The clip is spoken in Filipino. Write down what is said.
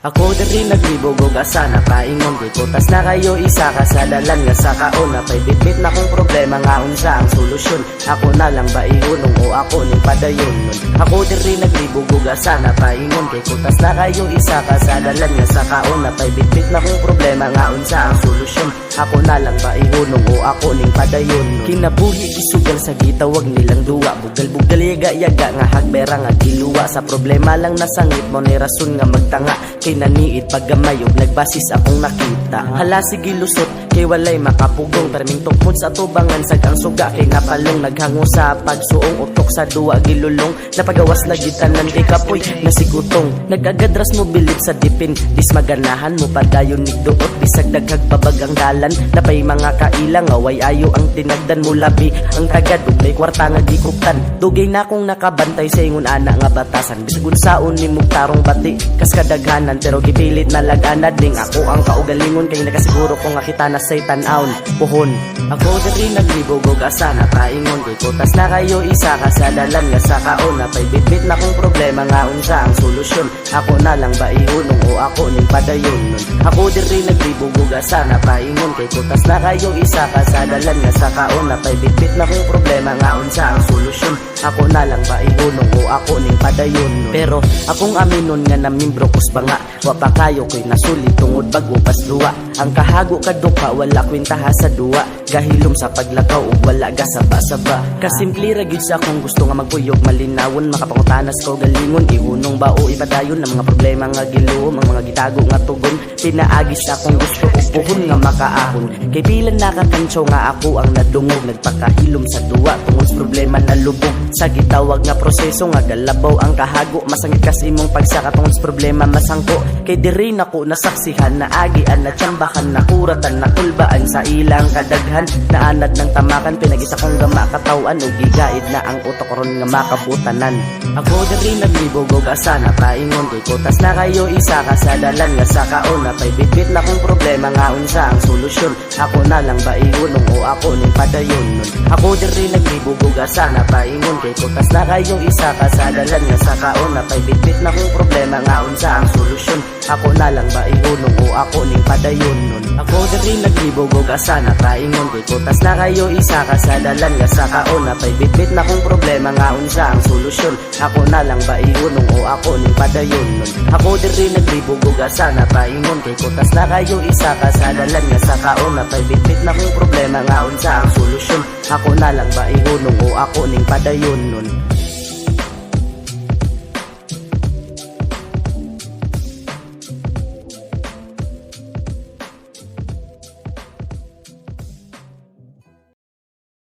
Ako diri naglibog og asa na paingon di kutas na kayo isa ka sa dalan nga sa kauna pay bitbit na kong problema nga unsa ang solusyon. Ako na lang ba ihunong o ako ning padayon nun. Ako diri naglibog og asa na paingon di kutas na kayo isa ka sa dalan nga sa kauna pay bitbit na kong problema nga unsa ang solusyon. Ako na lang ba ihunong o ako ning padayon nun. Kinabuhi gisugal sa gitawag nilang duwa, bugal-bugal yaga-yaga nga hagbera nga giluwa sa problema lang nasangit mo ni rason nga magtanga. Naniit paggamay og nagbasis akong nakita. Hala sige lusot kay walay makapugong perming tukmod sa tubangan sagang suga kay napalong naghango sa pagsuong utok sa duwa gilulong napagawas lagi tanan kay kapoy nasigutong nagagadras mo bilib sa dipin dis maganahan mo padayon nigduot bisag daghag pabagang dalan napay mga kailang away ayo ang tinagdan mo labi ang tagad ug may kwarta nga gikuptan dugay na akong nakabantay sa ingon ana nga batasan bisag unsaon ni tarong bati kas kadaghanan pero gipilit na laganad ning ako ang kaugalingon kay nakasiguro ko nga kita na say tan-aon puhon. Ako diri naglibog og asa na paingon kay kutas na kayo isa ka sa dalan nga sa kauna pay bitbit na kong problema nga unsa ang solusyon. Ako na lang ba ihunong o ako ning padayon nun. Ako diri naglibog og asa na paingon kay kutas na kayo isa ka sa dalan nga sa kauna pay bitbit na kong problema nga unsa ang solusyon. Ako na lang ba ihunong o ako ning padayon nun. Pero akong aminon nga na membro kusba nga wa pa kayo ko'y nasulit tungod bago pas duwa. Ang kahago kaduka wala kwintaha sa duwa. Gahilom sa paglakaw ug wala gasaba-saba. Kasimple ra gyud sa akong gusto nga magpuyog malinawon makapangutanas ko galingon ihunong ba o ipadayon ang mga problema nga giluom ang mga gitago nga tugon. Pinaagi sa akong gusto ug puhon nga makaahon. Kay bilan nakakantsaw nga ako ang nadungog nagpakahilom sa duwa tungod sa problema na lubog. Sa gitawag nga proseso nga galabaw ang kahago masangit kasi imong pagsaka tungod sa problema masangko. Kay diri nako nasaksihan na agian na tsambakan na kuratan na kulbaan sa ilang kadaghan naanad ng tamakan pinagisa kong gama katawan o gigaid na ang utok ron nga makabutanan. Ako diri naglibog og asa na paingon kay kutas na kayo isa ka sa dalan nga sa kauna pay bitbit na kong problema nga unsa ang solusyon. Ako na lang ba ihunong o ako ning padayon nun. Ako diri naglibog og asa na paingon kay kutas na kayo isa ka sa dalan nga sa kauna pay bitbit na kong problema nga unsa ang solusyon. Ako na lang ba ihunong o ako ning padayon nun. Ako diri naglibog og asa na paingon kay kutas na kayo isa ka sa dalan nga sa kauna pay bitbit na kong problema nga unsa ang solusyon. Ako na lang ba ihunong o ako ning padayon nun. Ako diri naglibog og asa na paingon kay kutas na kayo isa ka sa dalan nga sa kauna pay bitbit na kong problema nga unsa ang solusyon. Ako na lang ba ihunong o ako ning padayon nun.